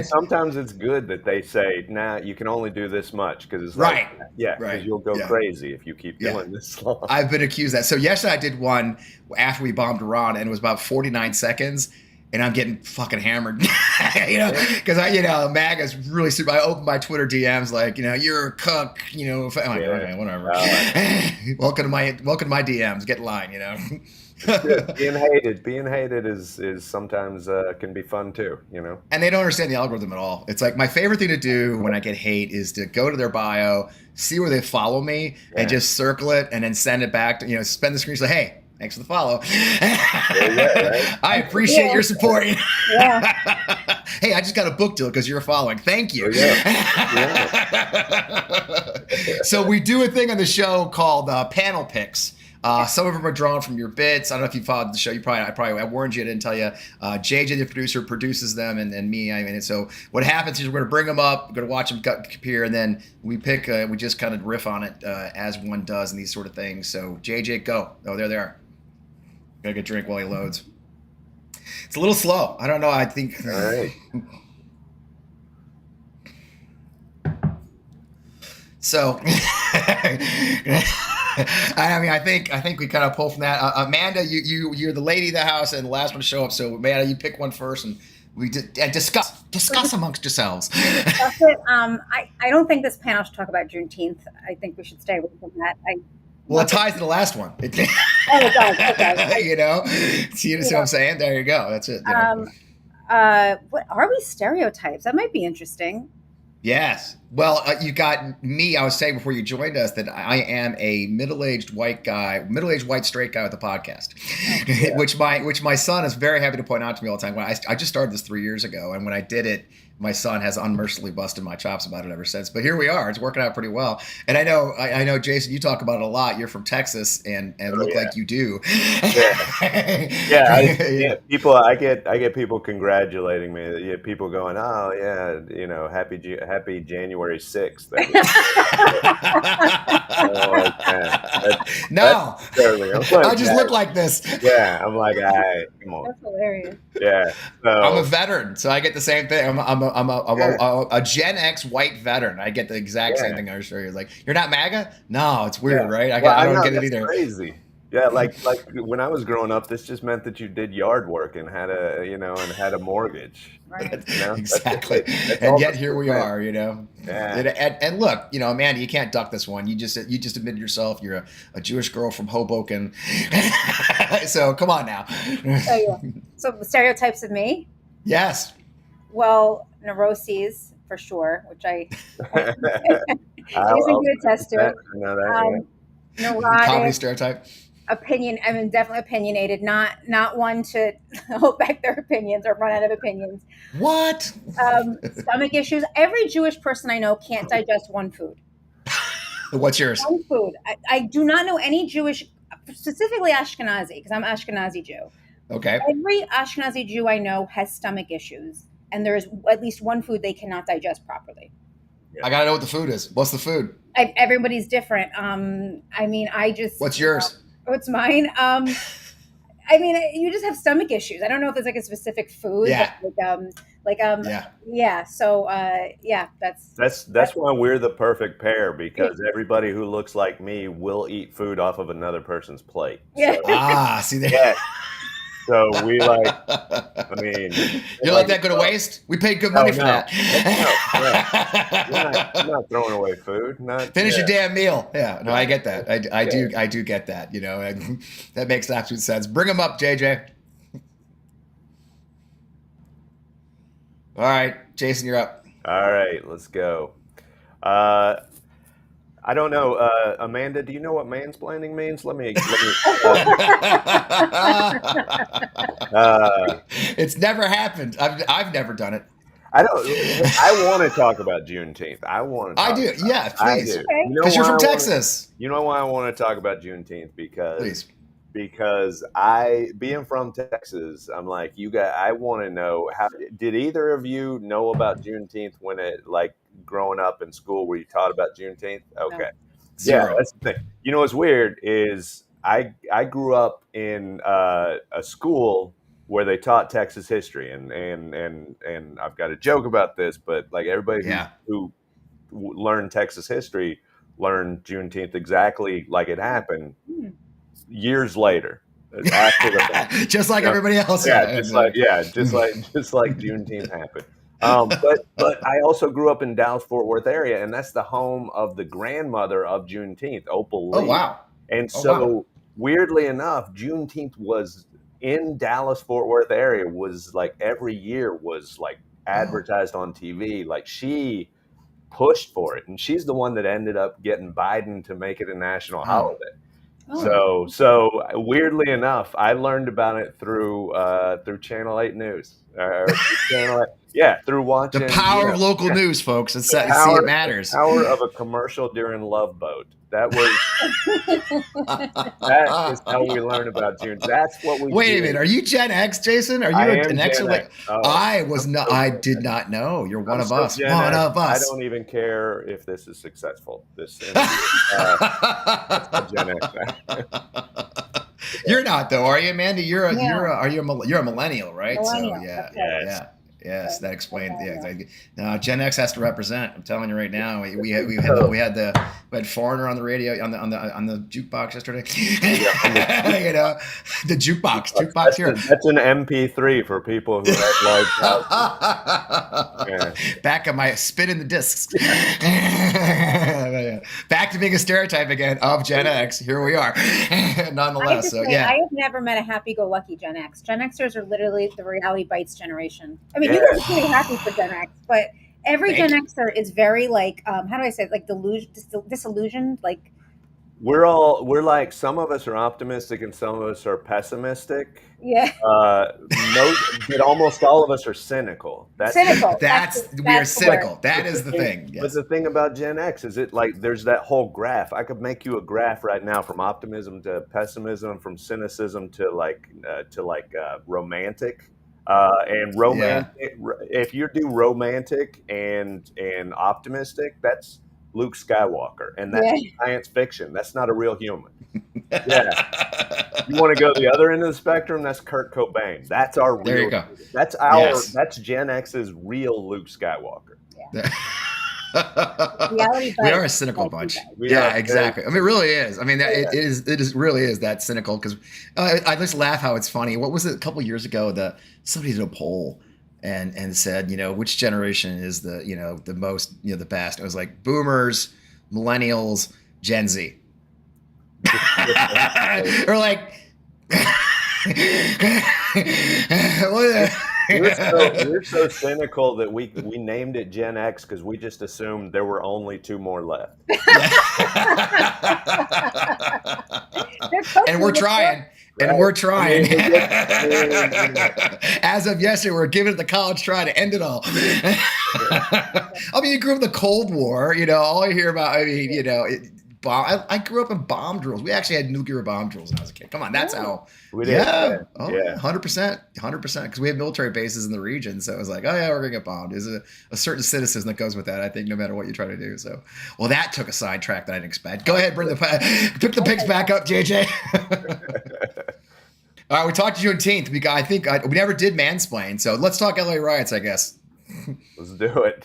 Sometimes it's good that they say, nah, you can only do this much because it's because you'll go crazy if you keep doing this long. I've been accused of that. So yesterday I did one after we bombed Iran, and it was about 49 seconds. And I'm getting fucking hammered, because MAGA's really super. I open my Twitter DMs like, you're a cuck, I'm like, okay, whatever. Welcome to my DMs. Get in line, Being hated is sometimes can be fun too, And they don't understand the algorithm at all. It's like my favorite thing to do when I get hate is to go to their bio, see where they follow me, and just circle it, and then send it back to spend the screen. Say, hey. Thanks for the follow. I appreciate your support. Hey, I just got a book deal because you're following. Thank you. So we do a thing on the show called panel picks. Some of them are drawn from your bits. I don't know if you followed the show. I warned you. I didn't tell you. JJ, the producer, produces them, and me. So what happens is we're going to bring them up. We're going to watch them appear, and then we pick. We just kind of riff on it as one does, and these sort of things. So JJ, go. Oh, there they are. Gotta get a drink while he loads. It's a little slow. I don't know. I think. All right. So, I think we kind of pull from that. Amanda, you're the lady of the house and the last one to show up. So, Amanda, you pick one first, and we discuss amongst yourselves. That's it. I don't think this panel should talk about Juneteenth. I think we should stay away from that. Well, it ties to the last one. It does. Okay. See what I'm saying? There you go. That's it. What are we stereotypes? That might be interesting. Yes. Well, you got me. I was saying before you joined us that I am a middle-aged white straight guy with a podcast, which my son is very happy to point out to me all the time. When I just started this 3 years ago, and when I did it, my son has unmercifully busted my chops about it ever since. But here we are; it's working out pretty well. And I know, Jason, you talk about it a lot. You're from Texas, and look like you do. Yeah. People, I get people congratulating me. Yeah, people going, "Oh yeah, happy January 6th." No, I just look like this. Yeah, I'm like, all right, come on. That's hilarious. Yeah, I'm a veteran, so I get the same thing. I'm a Gen X white veteran. I get the exact same thing. I was sure you're like, you're not MAGA? No, it's weird, right? I don't get it either. Crazy. Yeah, like when I was growing up, this just meant that you did yard work and had a mortgage. Right. Exactly. And yet here we are, Yeah. And look, Amanda, you can't duck this one. You just admitted yourself you're a Jewish girl from Hoboken. So come on now. Oh, yeah. So stereotypes of me? Yes. Well, neuroses for sure, which I Jason can attest to. Neurotic. Comedy stereotype. Definitely opinionated, not one to hold back their opinions or run out of opinions. What? Stomach issues. Every Jewish person I know can't digest one food. What's yours? One food. I do not know any Jewish, specifically Ashkenazi, because I'm Ashkenazi Jew. Okay. Every Ashkenazi Jew I know has stomach issues, and there's at least one food they cannot digest properly. I gotta know what the food is. What's the food? Everybody's different. What's yours? What's mine? You just have stomach issues. I don't know if there's like a specific food. Yeah. Yeah. So that's why we're the perfect pair, because everybody who looks like me will eat food off of another person's plate. Yeah. So, see there. Yeah. So we you let that go to waste? We paid good money for that. I'm not throwing away food. Finish your damn meal. Yeah, no, I get that. I do get that. And that makes absolute sense. Bring them up, JJ. All right, Jason, you're up. All right, let's go. I don't know, Amanda. Do you know what mansplaining means? It's never happened. I've never done it. I want to talk about Juneteenth. I do. Yeah, please. Because you're from Texas. You know why I want to talk about Juneteenth? Because being from Texas, I'm like, I want to know, did either of you know about Juneteenth when it, like, growing up in school where you taught about Juneteenth? Okay. No. Yeah, that's the thing. What's weird is I grew up in a school where they taught Texas history, and I've got a joke about this, but like everybody who learned Texas history learned Juneteenth exactly like it happened years later. After the fact. Just like everybody else. Just like Juneteenth happened. But I also grew up in Dallas-Fort Worth area, and that's the home of the grandmother of Juneteenth, Opal Lee. Oh, wow. And weirdly enough, Juneteenth was in Dallas-Fort Worth area, was like every year was like advertised on TV. Like she pushed for it, and she's the one that ended up getting Biden to make it a national holiday. So weirdly enough, I learned about it through Channel 8 News. Through watching. The power of local news, folks. It matters. The power of a commercial during Love Boat. That is how we learn about June. That's what we Wait a minute. Are you Gen X, Jason? Are you an X? I did not know. You're one of us. One of us. I don't even care if this is successful. This Gen X. You're not though, are you, Amanda? You're a millennial, right? Millennial. So yeah. Yes, that explains. Now Gen X has to represent. I'm telling you right now. We had Foreigner on the radio on the jukebox yesterday. The jukebox here. That's an MP3 for people who have large houses. Back of my spinning the discs. Back to being a stereotype again of Gen X. Here we are, nonetheless. I have never met a happy-go-lucky Gen X. Gen Xers are literally the reality bites generation. I mean, you guys are pretty happy for Gen X, but Every Thank Gen Xer is very like, how do I say it? Like disillusioned. Like, We're like, some of us are optimistic and some of us are pessimistic. yeah, But almost all of us are cynical. cynical. we are That's the word. cynical. That is the thing. But Yes. the thing about Gen X is, it like, there's that whole graph. I could make you a graph right now, from optimism to pessimism, from cynicism to romantic. And romantic, if you do romantic and optimistic, that's Luke Skywalker, and that's science fiction. That's not a real human. Yeah. You want to go to the other end of the spectrum? That's Kurt Cobain. That's our real. There you go. That's Gen X's real Luke Skywalker. We are a cynical bunch. Yeah, exactly. I mean, it really is. I mean, it really is that cynical, because I just laugh how it's funny. What was it a couple years ago? Somebody did a poll and said, which generation is the most, the best. It was like boomers, millennials, Gen Z. Or like, we're so cynical that we named it Gen X because we just assumed there were only 2 more left. And we're trying. And we're trying. As of yesterday, we're giving it the college try to end it all. I mean, you grew up in the Cold War, all you hear about, I grew up in bomb drills. We actually had nuclear bomb drills when I was a kid. Come on, that's how. We did. Yeah. 100%. Because we had military bases in the region. So it was like, oh, yeah, we're going to get bombed. There's a certain cynicism that goes with that, I think, no matter what you try to do. So, well, that took a sidetrack that I didn't expect. Go ahead, pick the picks back up, JJ. All right, we talked Juneteenth. We never did mansplain. So let's talk LA riots, I guess. Let's do it.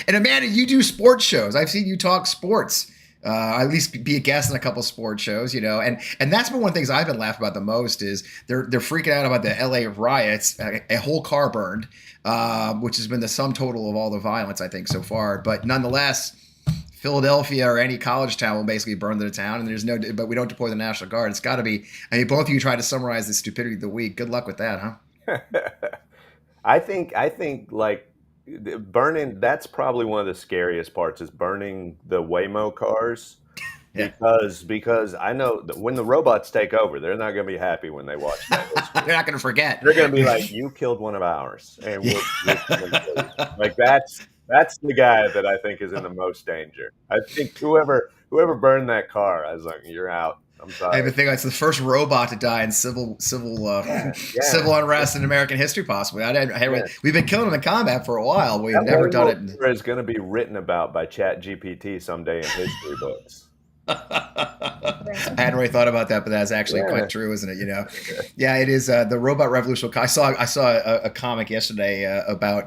And Amanda, you do sports shows. I've seen you talk sports. At least be a guest on a couple sports shows, and that's been one of the things I've been laughing about the most is they're freaking out about the LA riots. A whole car burned, which has been the sum total of all the violence, I think, so far. But nonetheless, Philadelphia or any college town will basically burn to the town, and but we don't deploy the National Guard. It's got to be. I mean, both of you tried to summarize the stupidity of the week. Good luck with that, huh? I think like, burning, that's probably one of the scariest parts, is burning the Waymo cars. Because I know that when the robots take over, they're not going to be happy when they watch that. They're not going to forget. They're going to be like, you killed one of ours, and we'll like, that's the guy that I think is in the most danger. I think whoever burned that car, I was like, you're out. I'm sorry. I even think it's the first robot to die in civil unrest in American history, possibly. We've been killing them in combat for a while. We've never done it. It's going to be written about by ChatGPT someday in history books. I hadn't really thought about that, but that's actually quite true, isn't it? Yeah, it is the robot revolution. I saw a comic yesterday about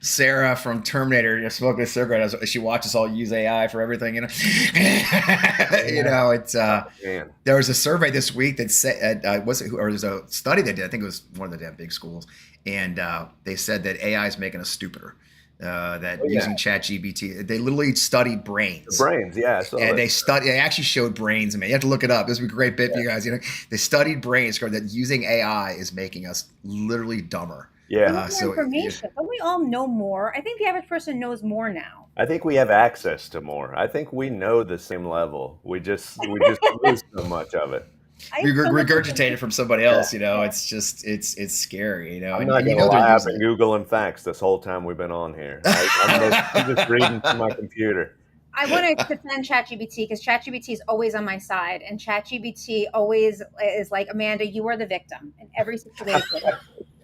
Sarah from Terminator smoking a cigarette as she watches all use AI for everything. It's there was a survey this week that said there's a study they did. I think it was one of the damn big schools, and they said that AI is making us stupider. Using ChatGPT, they literally studied brains. And they actually showed brains. I mean, you have to look it up. This would be a great bit for you guys. They studied brains, that using AI is making us literally dumber. More information. Don't we all know more? I think the average person knows more now. I think we have access to more. I think we know the same level. We just lose so much of it. We regurgitate it from somebody else, it's scary, I'm not gonna lie, I've been Googling facts this whole time we've been on here. I'm just reading from my computer. I want to defend ChatGPT because ChatGPT is always on my side, and ChatGPT always is like, Amanda, you are the victim in every situation.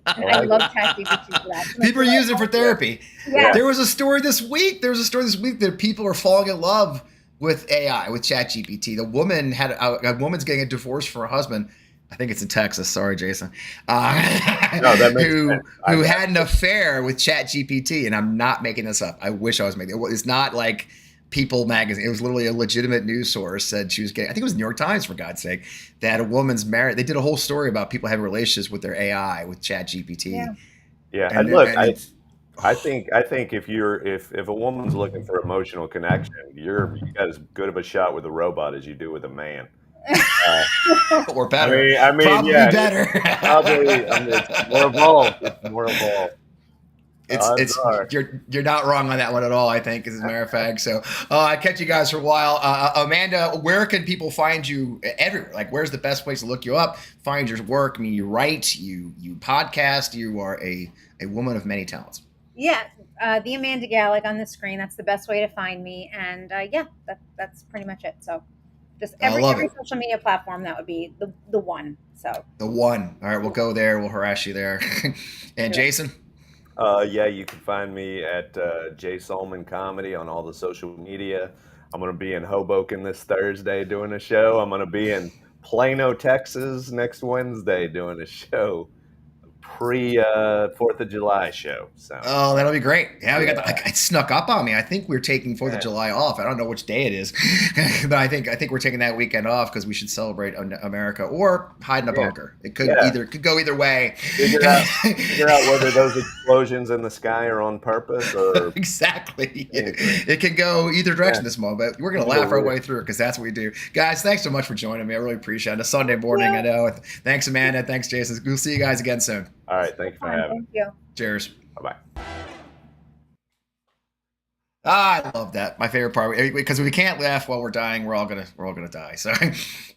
And I love ChatGPT for that. People are using it for therapy. Yeah. There was a story this week that people are falling in love with AI, with ChatGPT. The woman a woman's getting a divorce from her husband. I think it's in Texas. Sorry, Jason. That makes sense. Who had an affair with ChatGPT, and I'm not making this up. I wish I was making it. It's not like People magazine. It was literally a legitimate news source said she was getting, I think it was New York Times, for God's sake, that a woman's married. They did a whole story about people having relationships with their AI, with ChatGPT. Yeah. And look, I think if a woman's looking for emotional connection, you got as good of a shot with a robot as you do with a man. Or better. I mean, probably better. Probably. It's more evolved. It's you're not wrong on that one at all, I think, as a matter of fact. So I kept you guys for a while. Amanda, where can people find you everywhere? Like, where's the best place to look you up, find your work? I mean, you write, you podcast, you are a woman of many talents. Yeah, the Amanda Gail, like on the screen. That's the best way to find me. And that's pretty much it. So just every social media platform, that would be the one. So the one. All right, we'll go there. We'll harass you there. And Jason? Yeah, you can find me at J Salmon Comedy on all the social media. I'm going to be in Hoboken this Thursday doing a show. I'm going to be in Plano, Texas next Wednesday doing a show. Pre 4th of July show. So that'll be great. Yeah, we got it snuck up on me. I think we're taking 4th of July off. I don't know which day it is, but I think we're taking that weekend off because we should celebrate America or hide in a bunker. It could go either way. Figure out whether those explosions in the sky are on purpose or exactly. It can go either direction this moment. But we're gonna laugh our way through it because that's what we do. Guys, thanks so much for joining me. I really appreciate it. A Sunday morning, I know. Thanks, Amanda. Thanks, Jason. We'll see you guys again soon. All right, thank you for having me. Thank you. Cheers. Bye-bye. I love that. My favorite part, because we can't laugh while we're dying. We're all gonna die. So,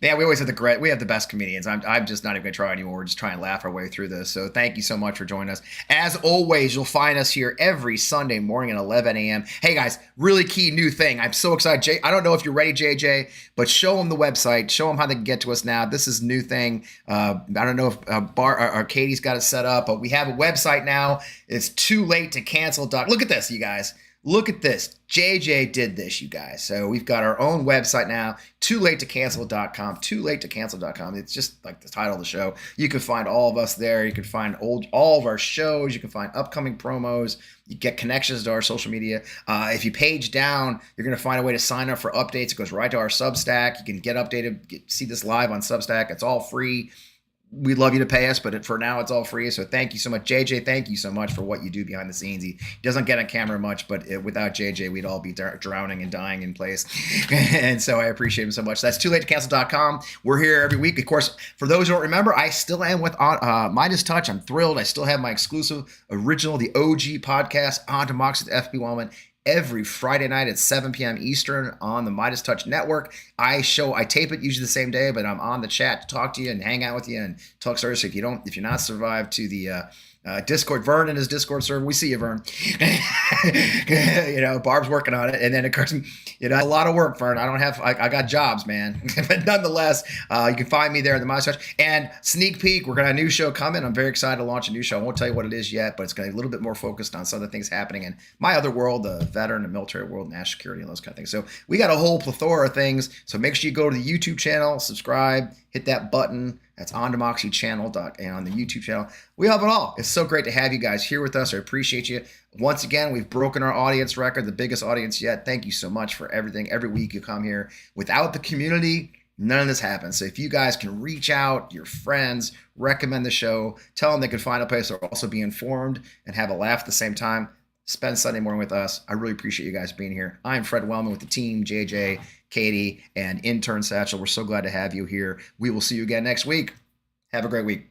yeah, we always have the best comedians. I'm just not even gonna try anymore. We're just trying to laugh our way through this. So, thank you so much for joining us. As always, you'll find us here every Sunday morning at 11 a.m. Hey guys, really key new thing. I'm so excited. I don't know if you're ready, JJ, but show them the website. Show them how they can get to us now. This is a new thing. I don't know if Katie's got it set up, but we have a website now. It's toolate-to-cancel. Look at this, you guys. Look at this. JJ did this, you guys. So we've got our own website now, toolate-to-cancel.com, toolate-to-cancel.com. It's just like the title of the show. You can find all of us there. You can find all of our shows. You can find upcoming promos. You get connections to our social media. If you page down, you're going to find a way to sign up for updates. It goes right to our Substack. You can get updated, see this live on Substack. It's all free. We'd love you to pay us, but for now, it's all free. So thank you so much. JJ, thank you so much for what you do behind the scenes. He doesn't get on camera much, but without JJ, we'd all be drowning and dying in place. And so I appreciate him so much. That's toolate-to-cancel.com. We're here every week. Of course, for those who don't remember, I still am with Midas Touch. I'm thrilled. I still have my exclusive, original, the OG podcast, On Democracy with FB Wellman, every Friday night at 7 p.m. Eastern on the Midas Touch Network. I tape it usually the same day, but I'm on the chat to talk to you and hang out with you and talk stories. So if you're not survived to the Discord, Vern and his Discord server, we see you, Vern. Barb's working on it, and then of course, a lot of work, Vern. I got jobs, man. But nonetheless, you can find me there in the Midas Touch. And sneak peek, we're gonna have a new show coming. I'm very excited to launch a new show. I won't tell you what it is yet, but it's gonna be a little bit more focused on some of the things happening in my other world, the veteran and military world, national security, and those kind of things. So we got a whole plethora of things. So make sure you go to the YouTube channel, subscribe, hit that button. That's On Democracy Channel and on the YouTube channel. We have it all. It's so great to have you guys here with us. I appreciate you. Once again, we've broken our audience record, the biggest audience yet. Thank you so much for everything. Every week you come here. Without the community, none of this happens. So if you guys can reach out, your friends, recommend the show, tell them they can find a place to also be informed and have a laugh at the same time, spend Sunday morning with us. I really appreciate you guys being here. I'm Fred Wellman with the team, JJ, Katie, and intern Satchel. We're so glad to have you here. We will see you again next week. Have a great week.